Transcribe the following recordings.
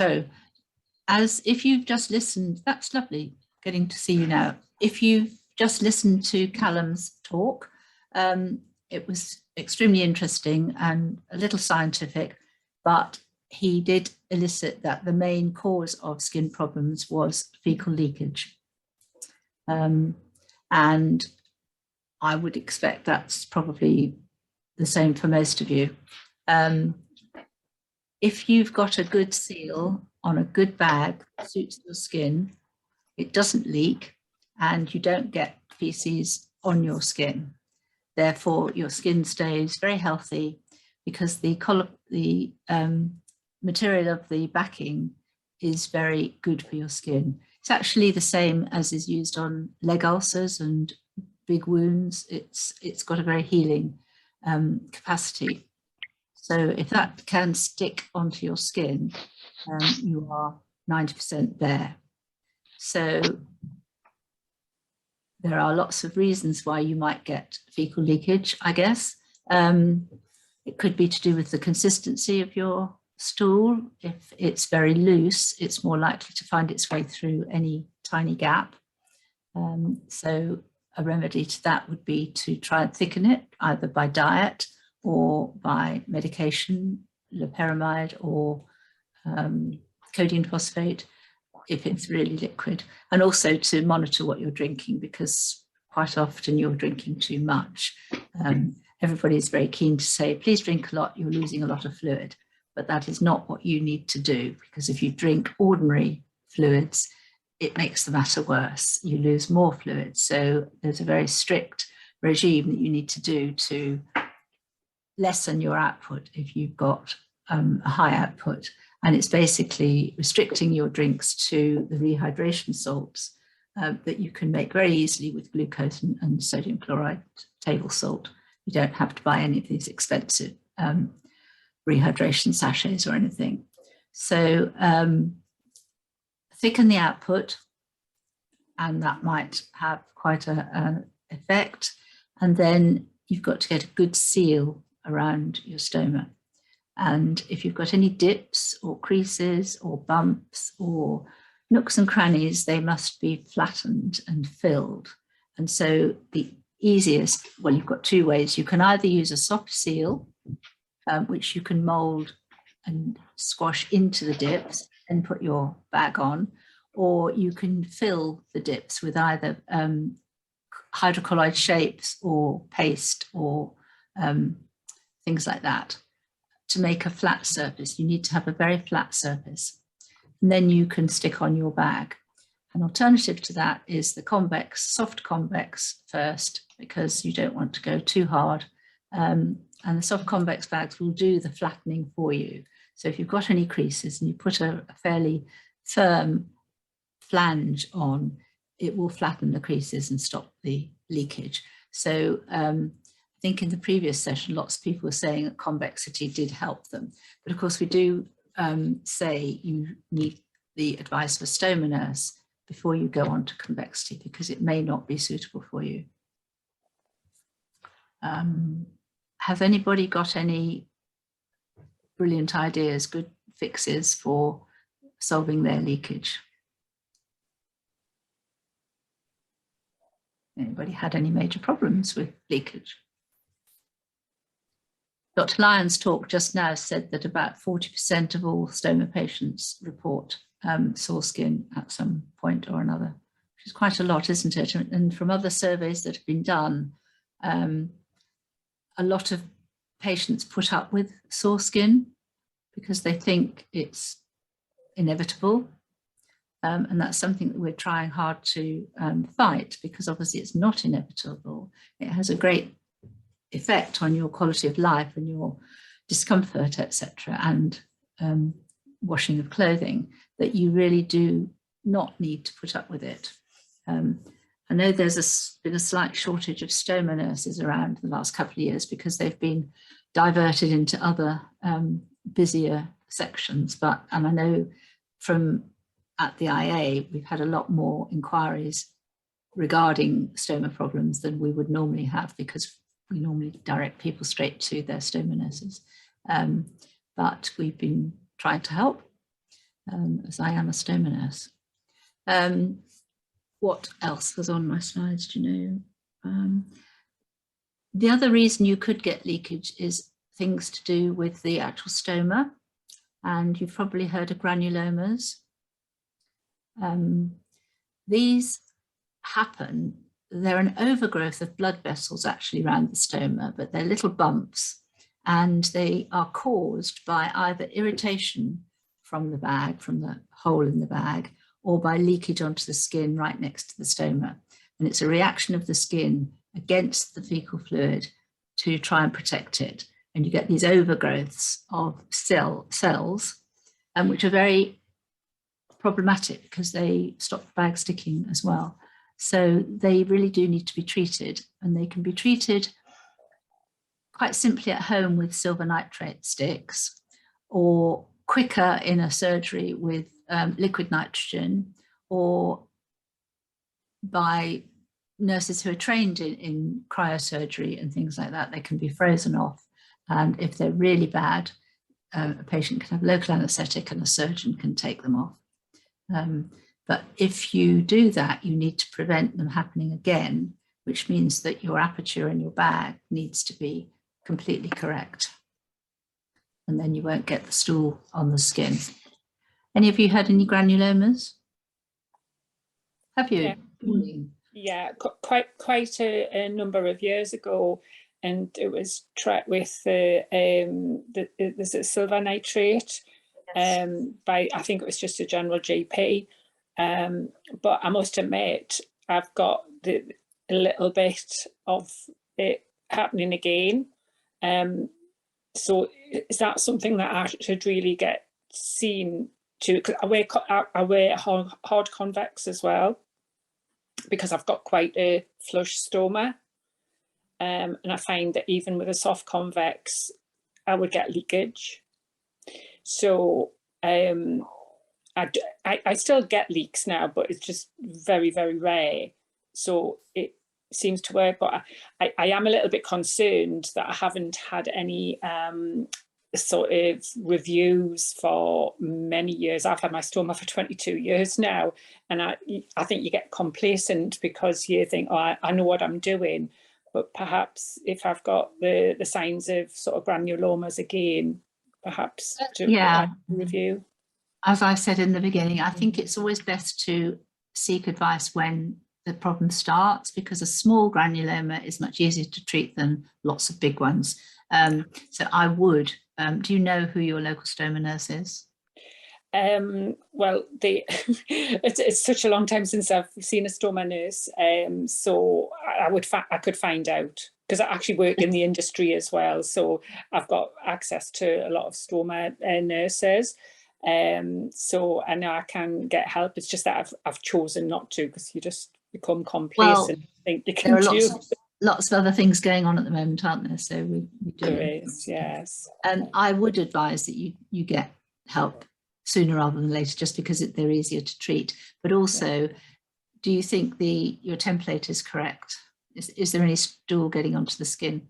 So as if you've just listened, that's lovely getting to see you now. If you've just listened to Calum's talk, it was extremely interesting and a little scientific, but he did elicit that the main cause of skin problems was fecal leakage. And I would expect that's probably the same for most of you. If you've got a good seal on a good bag that suits your skin, it doesn't leak and you don't get feces on your skin. Therefore, your skin stays very healthy because the material of the backing is very good for your skin. It's actually the same as is used on leg ulcers and big wounds. It's got a very healing capacity. So if that can stick onto your skin, you are 90% there. So there are lots of reasons why you might get fecal leakage, I guess. It could be to do with the consistency of your stool. If it's very loose, it's more likely to find its way through any tiny gap. So a remedy to that would be to try and thicken it, either by diet or by medication, loperamide or codeine phosphate, if it's really liquid, and also to monitor what you're drinking, because quite often you're drinking too much. Everybody's very keen to say, please drink a lot, you're losing a lot of fluid, but that is not what you need to do, because if you drink ordinary fluids, it makes the matter worse. You lose more fluid. So there's a very strict regime that you need to do to lessen your output if you've got a high output. And it's basically restricting your drinks to the rehydration salts that you can make very easily with glucose and sodium chloride table salt. You don't have to buy any of these expensive rehydration sachets or anything. So thicken the output, and that might have quite an effect. And then you've got to get a good seal around your stoma. And if you've got any dips or creases or bumps or nooks and crannies, they must be flattened and filled. And so the easiest, well, you've got two ways. You can either use a soft seal, which you can mold and squash into the dips and put your bag on, or you can fill the dips with either hydrocolloid shapes or paste or things like that. To make a flat surface, you need to have a very flat surface, and then you can stick on your bag. An alternative to that is the convex, soft convex first, because you don't want to go too hard. And the soft convex bags will do the flattening for you. So if you've got any creases and you put a fairly firm flange on, it will flatten the creases and stop the leakage. So I think in the previous session, lots of people were saying that convexity did help them. But of course, we do say you need the advice of a stoma nurse before you go on to convexity, because it may not be suitable for you. Have anybody got any brilliant ideas, good fixes for solving their leakage? Anybody had any major problems with leakage? Dr. Lyon's talk just now said that about 40% of all stoma patients report sore skin at some point or another, which is quite a lot, isn't it? And from other surveys that have been done, a lot of patients put up with sore skin because they think it's inevitable. And that's something that we're trying hard to fight, because obviously it's not inevitable. It has a great effect on your quality of life and your discomfort, etc., and washing of clothing, that you really do not need to put up with it. I know there's been a slight shortage of stoma nurses around the last couple of years because they've been diverted into other busier sections, and I know from at the IA we've had a lot more inquiries regarding stoma problems than we would normally have, because we normally direct people straight to their stoma nurses. But we've been trying to help. as I am a stoma nurse. What else was on my slides, do you know? The other reason you could get leakage is things to do with the actual stoma, and you've probably heard of granulomas. These happen, they're an overgrowth of blood vessels actually around the stoma, but they're little bumps, and they are caused by either irritation from the bag, from the hole in the bag, or by leakage onto the skin right next to the stoma. And it's a reaction of the skin against the fecal fluid to try and protect it. And you get these overgrowths of cells, which are very problematic because they stop the bag sticking as well. So they really do need to be treated, and they can be treated quite simply at home with silver nitrate sticks, or quicker in a surgery with liquid nitrogen, or by nurses who are trained in cryosurgery and things like that. They can be frozen off, and if they're really bad, a patient can have local anaesthetic and a surgeon can take them off. But if you do that, you need to prevent them happening again, which means that your aperture in your bag needs to be completely correct. And then you won't get the stool on the skin. Any of you had any granulomas? Have you? Yeah, quite a number of years ago, and it was tracked with the silver nitrate. Yes. By, I think it was just a general GP. But I must admit, I've got a little bit of it happening again. So is that something that I should really get seen to? Because I wear hard convex as well, because I've got quite a flush stoma. And I find that even with a soft convex, I would get leakage. So I still get leaks now, but it's just very, very rare. So it seems to work, but I am a little bit concerned that I haven't had any sort of reviews for many years. I've had my stoma for 22 years now, and I think you get complacent because you think, oh, I know what I'm doing. But perhaps if I've got the signs of sort of granulomas again, perhaps to review. As I said in the beginning, I think it's always best to seek advice when the problem starts, because a small granuloma is much easier to treat than lots of big ones. So I would, do you know who your local stoma nurse is? Well, it's such a long time since I've seen a stoma nurse, so I could find out, because I actually work in the industry as well, so I've got access to a lot of stoma nurses. So I know I can get help. It's just that I've chosen not to, because you just become complacent. Well, think you can there are lots of other things going on at the moment, aren't there? So we do. There is, yes. And I would advise that you get help sooner rather than later, just because they're easier to treat. But also, do you think your template is correct? Is there any stool getting onto the skin?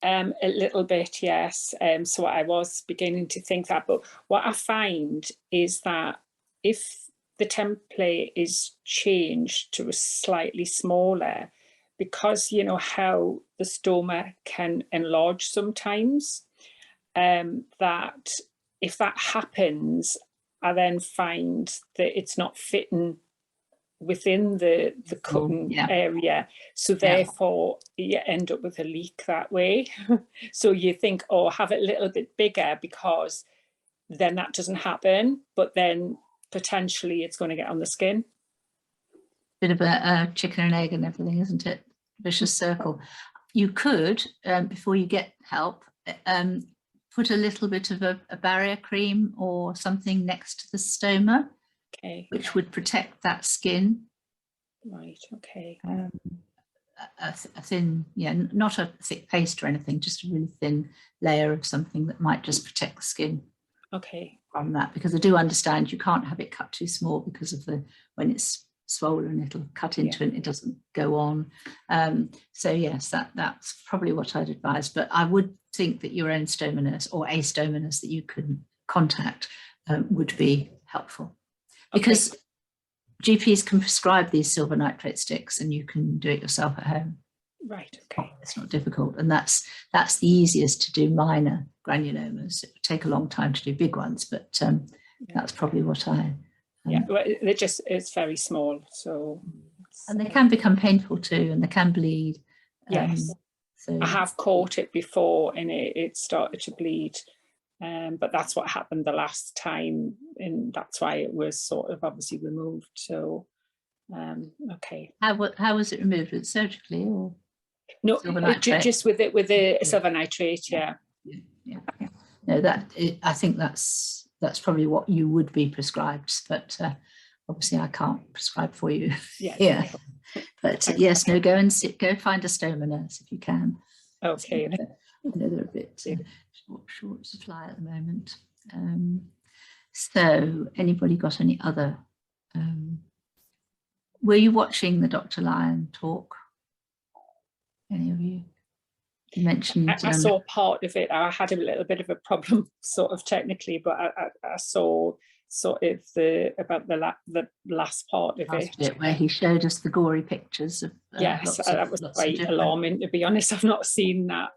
A little bit, yes. So I was beginning to think that, but what I find is that if the template is changed to a slightly smaller, because you know how the stoma can enlarge sometimes, that if that happens, I then find that it's not fitting within the cutting area, so therefore you end up with a leak that way. So you think, oh, have it a little bit bigger, because then that doesn't happen, but then potentially it's going to get on the skin. Bit of a chicken and egg and everything, isn't it? Vicious circle. You could, before you get help, put a little bit of a barrier cream or something next to the stoma, which would protect that skin. Right, okay. A thin, not a thick paste or anything, just a really thin layer of something that might just protect the skin. Okay. From that, because I do understand you can't have it cut too small, because of when it's swollen, it'll cut into it, it doesn't go on. So yes, that's probably what I'd advise. But I would think that your own stoma nurse, or a stoma nurse that you can contact, would be helpful, Okay. because GPs can prescribe these silver nitrate sticks and you can do it yourself at home. Right, okay. It's not difficult, and that's the easiest to do minor granulomas. It would take a long time to do big ones, but that's probably what I... yeah, well, it's very small, so... And they can become painful too, and they can bleed. Yes, so I have caught it before and it started to bleed, but that's what happened the last time, and that's why it was sort of obviously removed. So, okay. How was it removed? Was it surgically or? No, just with the silver nitrate, yeah. No, I think that's probably what you would be prescribed, but obviously I can't prescribe for you. Yeah. But yes, no, go find a stoma nurse if you can. Okay. I know they're a bit short supply at the moment. So anybody got any other? Were you watching the Dr. Lyon talk? Any of you? You mentioned... I saw part of it. I had a little bit of a problem sort of technically, but I saw sort of about the last part of it, where he showed us the gory pictures of yes, that was quite alarming, to be honest. I've not seen that.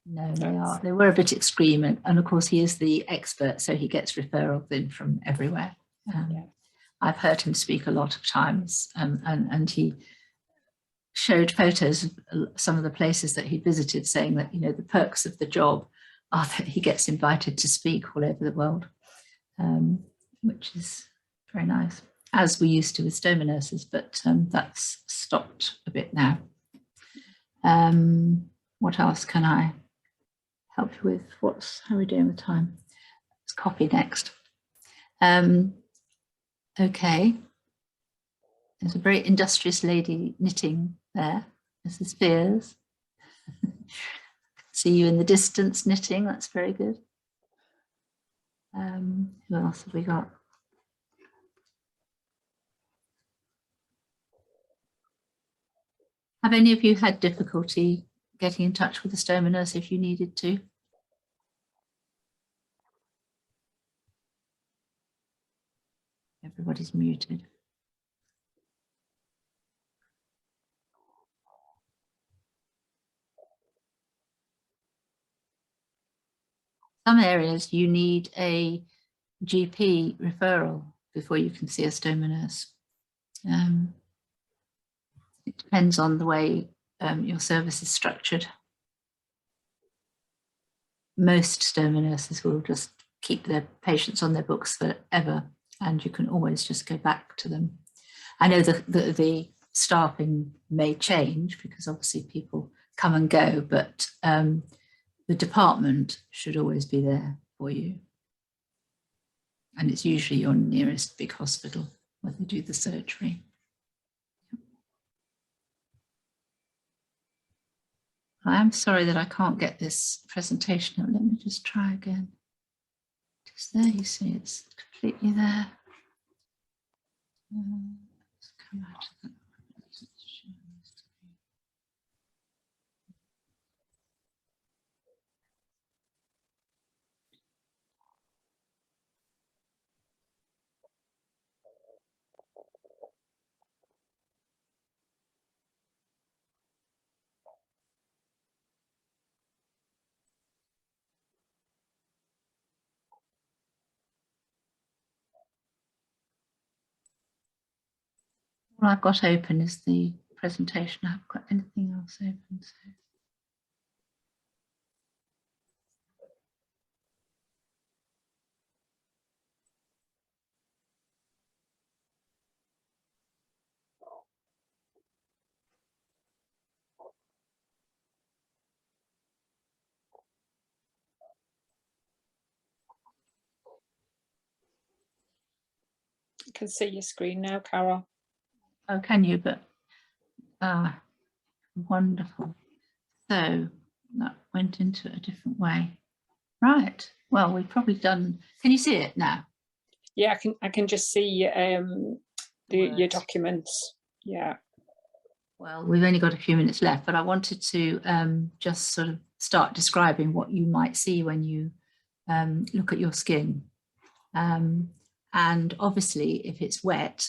No, they were a bit extreme, and of course he is the expert, so he gets referrals in from everywhere. I've heard him speak a lot of times, and he showed photos of some of the places that he visited, saying that, you know, the perks of the job are that he gets invited to speak all over the world, which is very nice, as we used to with stoma nurses, but that's stopped a bit now. What else can I help you with? How are we doing with time? Let's copy next. Okay. There's a very industrious lady knitting there, Mrs. Spears. See you in the distance knitting, that's very good. Who else have we got? Have any of you had difficulty getting in touch with the stoma nurse if you needed to? Everybody's muted. Some areas you need a GP referral before you can see a stoma nurse. It depends on the way your service is structured. Most stoma nurses will just keep their patients on their books forever, and you can always just go back to them. I know the staffing may change because obviously people come and go, but the department should always be there for you. And it's usually your nearest big hospital where they do the surgery. I am sorry that I can't get this presentation up. Let me just try again. Just there, you see, it's completely there. Let's come out of that. All I've got open is the presentation. I haven't got anything else open. So. I can see your screen now, Carol. Oh, can you? But wonderful. So that went into a different way. Right. Well, we've probably done. Can you see it now? Yeah, I can just see your documents. Yeah. Well, we've only got a few minutes left, but I wanted to just sort of start describing what you might see when you look at your skin. And And obviously, if it's wet,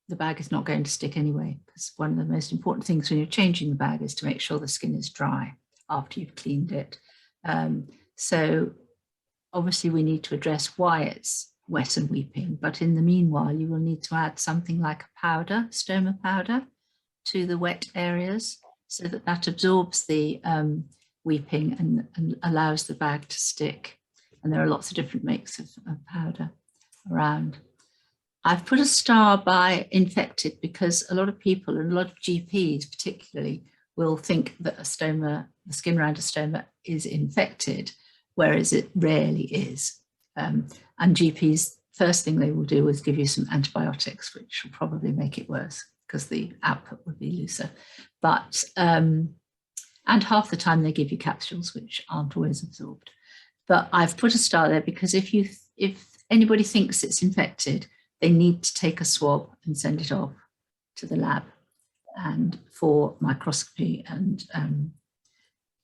the bag is not going to stick anyway, because one of the most important things when you're changing the bag is to make sure the skin is dry after you've cleaned it. So obviously we need to address why it's wet and weeping, but in the meanwhile, you will need to add something like a powder, stoma powder, to the wet areas so that that absorbs the weeping and allows the bag to stick. And there are lots of different makes of powder around. I've put a star by infected because a lot of people and a lot of GPs particularly will think that a stoma, the skin around a stoma is infected, whereas it rarely is. And GPs, first thing they will do is give you some antibiotics, which will probably make it worse because the output would be looser. But, and half the time they give you capsules, which aren't always absorbed. But I've put a star there because if anybody thinks it's infected, they need to take a swab and send it off to the lab and for microscopy and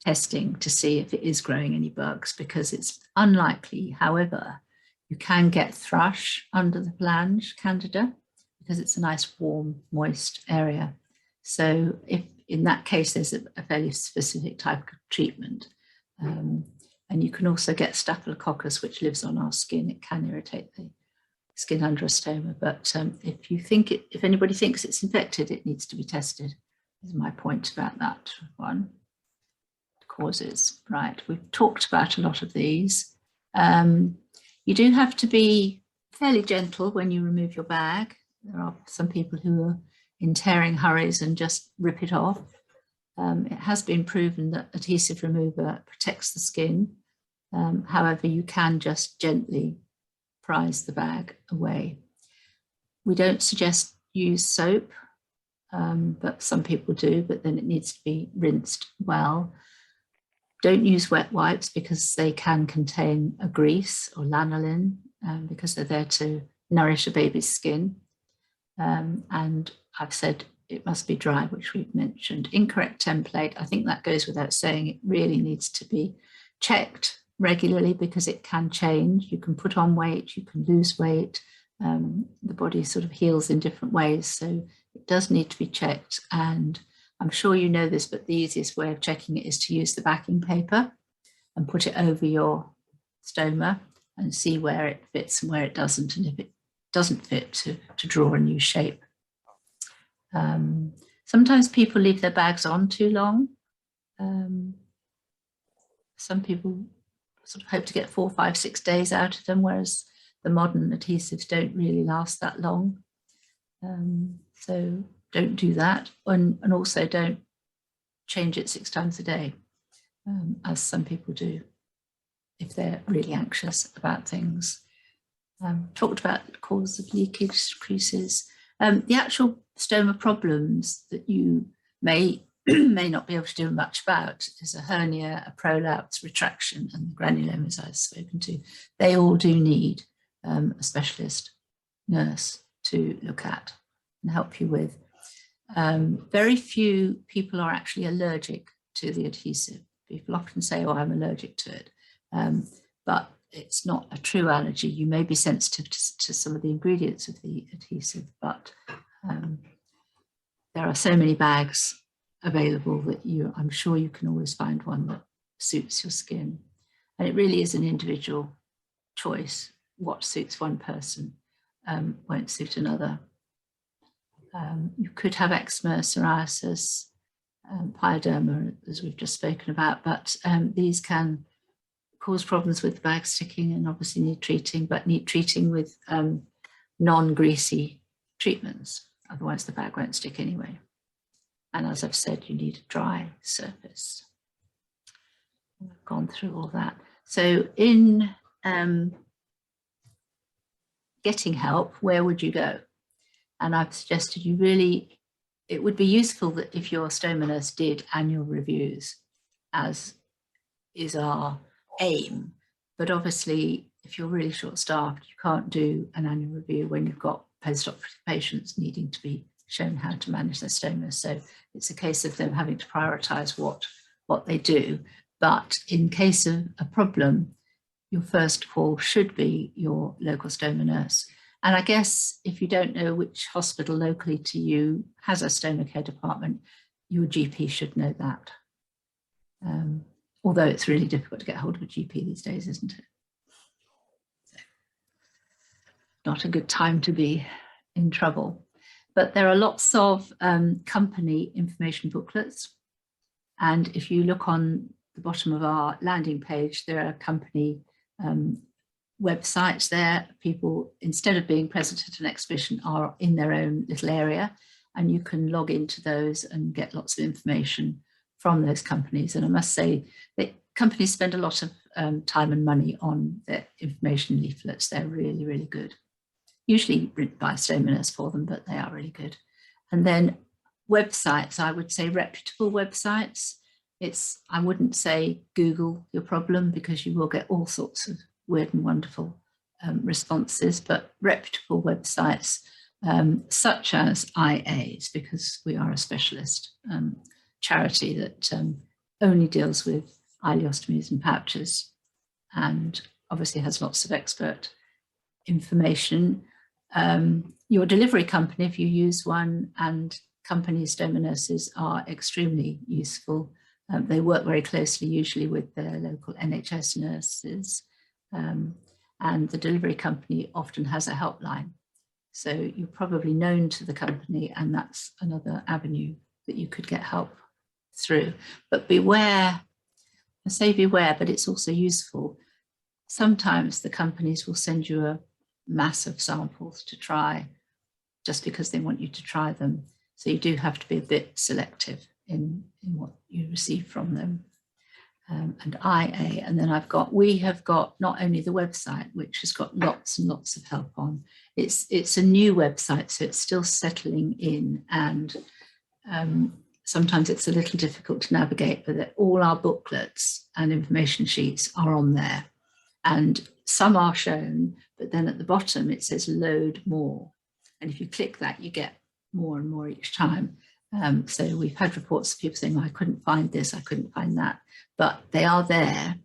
testing to see if it is growing any bugs, because it's unlikely. However, you can get thrush under the flange, Candida, because it's a nice, warm, moist area. So if in that case, there's a fairly specific type of treatment. And you can also get Staphylococcus, which lives on our skin. It can irritate the skin under a stoma, but if anybody thinks it's infected, it needs to be tested, is my point about that one. Causes, right, we've talked about a lot of these. You do have to be fairly gentle when you remove your bag. There are some people who are in tearing hurries and just rip it off. It has been proven that adhesive remover protects the skin. However, you can just gently prise the bag away. We don't suggest use soap, but some people do, but then it needs to be rinsed well. Don't use wet wipes because they can contain a grease or lanolin, because they're there to nourish a baby's skin. And I've said it must be dry, which we've mentioned. Incorrect template, I think that goes without saying. It really needs to be checked regularly because it can change. You can put on weight, you can lose weight. The body sort of heals in different ways. So it does need to be checked. And I'm sure you know this, but the easiest way of checking it is to use the backing paper and put it over your stoma and see where it fits and where it doesn't. And if it doesn't fit, to draw a new shape. Sometimes people leave their bags on too long. Some people sort of hope to get 4, 5, 6 days out of them, whereas the modern adhesives don't really last that long. So don't do that, and also don't change it 6 times a day, as some people do if they're really anxious about things. Talked about the cause of leakage, creases. The actual stoma problems that you may not be able to do much about is a hernia, a prolapse, retraction, and granulomas I've spoken to. They all do need a specialist nurse to look at and help you with. Very few people are actually allergic to the adhesive. People often say, oh, I'm allergic to it, but it's not a true allergy. You may be sensitive to some of the ingredients of the adhesive, but there are so many bags available that I'm sure you can always find one that suits your skin. And it really is an individual choice. What suits one person won't suit another. You could have eczema, psoriasis, pyoderma, as we've just spoken about, but these can cause problems with the bag sticking and obviously need treating, but need treating with non-greasy treatments. Otherwise the bag won't stick anyway. And as I've said, you need a dry surface. I've gone through all that. So in getting help, where would you go? And I've suggested it would be useful that if your stoma nurse did annual reviews, as is our aim. But obviously, if you're really short-staffed, you can't do an annual review when you've got post-operative patients needing to be shown how to manage their stoma. So it's a case of them having to prioritise what they do. But in case of a problem, your first call should be your local stoma nurse. And I guess if you don't know which hospital locally to you has a Stoma Care department, your GP should know that. Although it's really difficult to get hold of a GP these days, isn't it? So, not a good time to be in trouble. But there are lots of company information booklets. And if you look on the bottom of our landing page, there are company websites there. People, instead of being present at an exhibition, are in their own little area, and you can log into those and get lots of information from those companies. And I must say that companies spend a lot of time and money on their information leaflets. They're really, really good. Usually written by a stoma nurse for them, but they are really good. And then websites, I would say reputable websites. I wouldn't say Google your problem, because you will get all sorts of weird and wonderful responses, but reputable websites such as IAs, because we are a specialist charity that only deals with ileostomies and pouches, and obviously has lots of expert information. Your delivery company, if you use one, and company stoma nurses are extremely useful. They work very closely usually with their local NHS nurses, and the delivery company often has a helpline. So you're probably known to the company, and that's another avenue that you could get help through. But beware, I say beware, but it's also useful. Sometimes the companies will send you a mass of samples to try just because they want you to try them. So you do have to be a bit selective in what you receive from them. And IA, and then we have got not only the website, which has got lots and lots of help on. It's a new website, so it's still settling in, and sometimes it's a little difficult to navigate, but all our booklets and information sheets are on there, and some are shown, but then at the bottom it says load more, and if you click that, you get more and more each time. So we've had reports of people saying, oh, I couldn't find this, I couldn't find that, but they are there.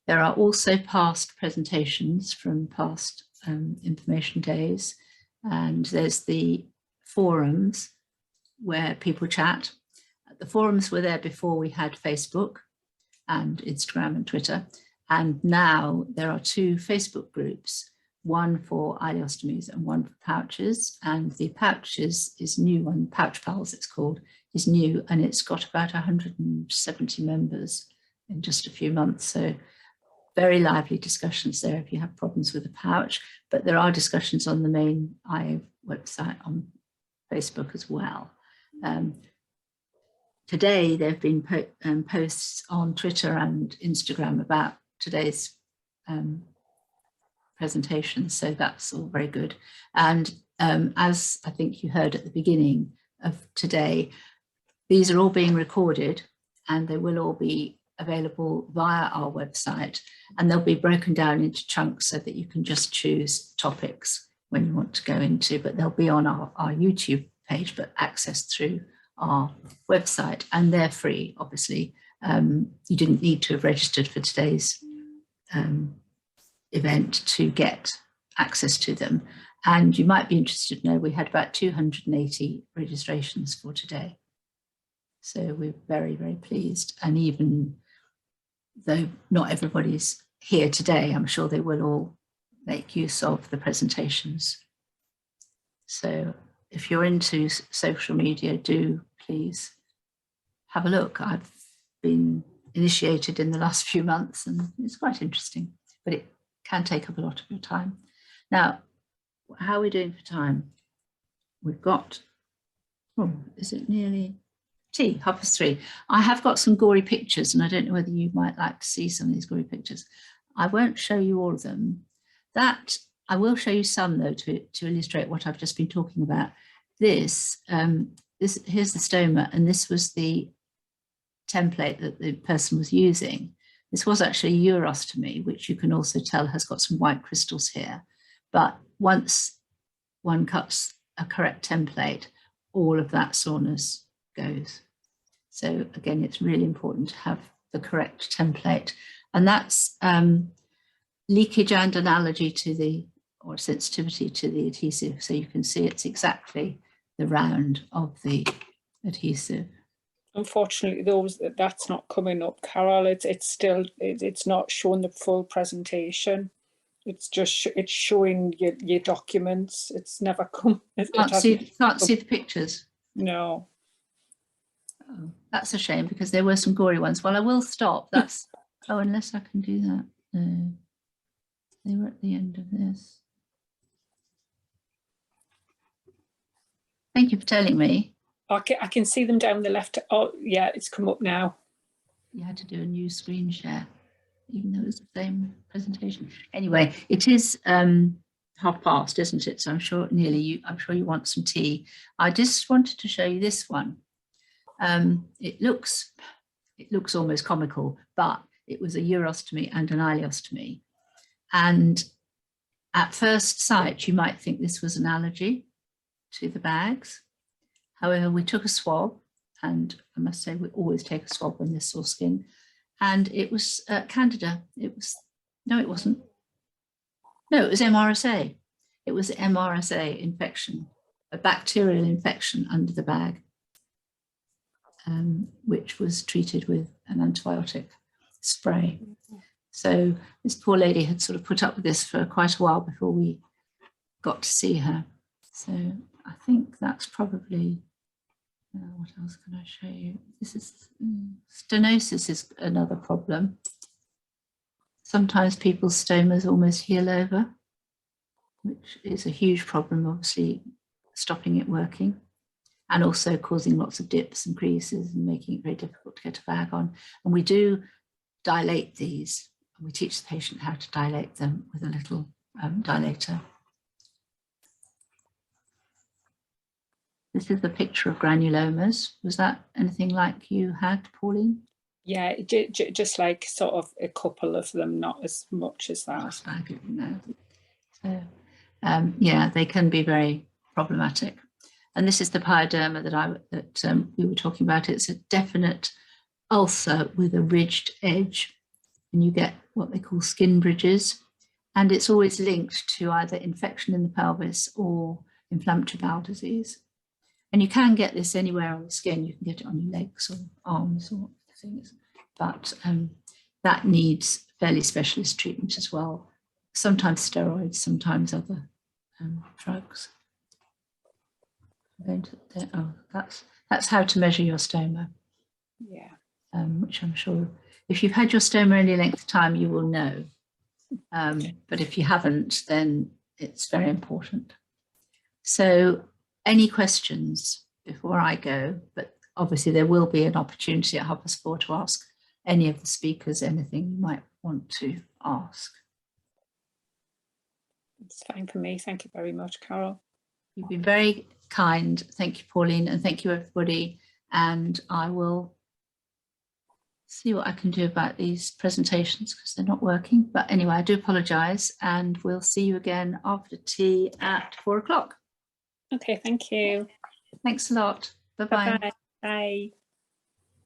There are also past presentations from past information days, and there's the forums where people chat. The forums were there before we had Facebook and Instagram and Twitter, and now there are 2 Facebook groups, one for ileostomies and one for pouches, and the pouches is new one, Pouch Pals it's called, is new, and it's got about 170 members in just a few months. So very lively discussions there if you have problems with a pouch, but there are discussions on the main IA website on Facebook as well. Today there have been posts on Twitter and Instagram about today's presentation, so that's all very good. And as I think you heard at the beginning of today, these are all being recorded, and they will all be available via our website, and they'll be broken down into chunks so that you can just choose topics when you want to go into, but they'll be on our YouTube page, but accessed through our website, and they're free, obviously. You didn't need to have registered for today's event to get access to them. And you might be interested to know we had about 280 registrations for today. So we're very, very pleased. And even though not everybody's here today, I'm sure they will all make use of the presentations. So if you're into social media, do please have a look. I've been initiated in the last few months, and it's quite interesting, but it can take up a lot of your time. Now, how are we doing for time? We've got, is it nearly tea, 3:30? I have got some gory pictures, and I don't know whether you might like to see some of these gory pictures. I won't show you all of them. I will show you some, though, to illustrate what I've just been talking about. Here's the stoma, and this was the template that the person was using. This was actually a urostomy, which you can also tell has got some white crystals here. But once one cuts a correct template, all of that soreness goes. So again, it's really important to have the correct template. And that's leakage and analogy to the or sensitivity to the adhesive. So you can see it's exactly the round of the adhesive. Unfortunately, that's not coming up, Carol. It's not showing the full presentation. It's just it's showing your documents. It's never come. Can't see the pictures. No. Oh, that's a shame, because there were some gory ones. Well, I will stop. That's unless I can do that. No, they were at the end of this. Thank you for telling me. I can see them down the left. Oh, yeah, it's come up now. You had to do a new screen share, even though it was the same presentation. Anyway, it is 1:30, isn't it? So I'm sure I'm sure you want some tea. I just wanted to show you this one. It looks almost comical, but it was a urostomy and an ileostomy. And at first sight, you might think this was an allergy to the bags. However, we took a swab, and I must say we always take a swab when there's sore skin, and it was Candida. It wasn't. No, it was MRSA. It was MRSA infection, a bacterial infection under the bag, which was treated with an antibiotic spray. So this poor lady had sort of put up with this for quite a while before we got to see her. So I think that's probably, what else can I show you? This is, stenosis is another problem. Sometimes people's stomas almost heal over, which is a huge problem, obviously stopping it working, and also causing lots of dips and creases and making it very difficult to get a bag on. And we do dilate these. We teach the patient how to dilate them with a little dilator. This is the picture of granulomas. Was that anything like you had, Pauline? Yeah, just like sort of a couple of them, not as much as that. No. So, yeah, they can be very problematic. And this is the pyoderma that we were talking about. It's a definite ulcer with a ridged edge, and you get what they call skin bridges. And it's always linked to either infection in the pelvis or inflammatory bowel disease. And you can get this anywhere on the skin. You can get it on your legs or arms or things, but that needs fairly specialist treatment as well. Sometimes steroids, sometimes other drugs. That's how to measure your stoma. Yeah. Which I'm sure if you've had your stoma any length of time, you will know. But if you haven't, then it's very important. So any questions before I go? But obviously there will be an opportunity at 4:30 to ask any of the speakers anything you might want to ask. It's fine for me. Thank you very much, Carol. You've been very kind. Thank you, Pauline, and thank you, everybody. And I will see what I can do about these presentations because they're not working. But anyway, I do apologise, and we'll see you again after tea at 4 o'clock. Okay, thank you. Thanks a lot. Bye-bye. Bye. Bye.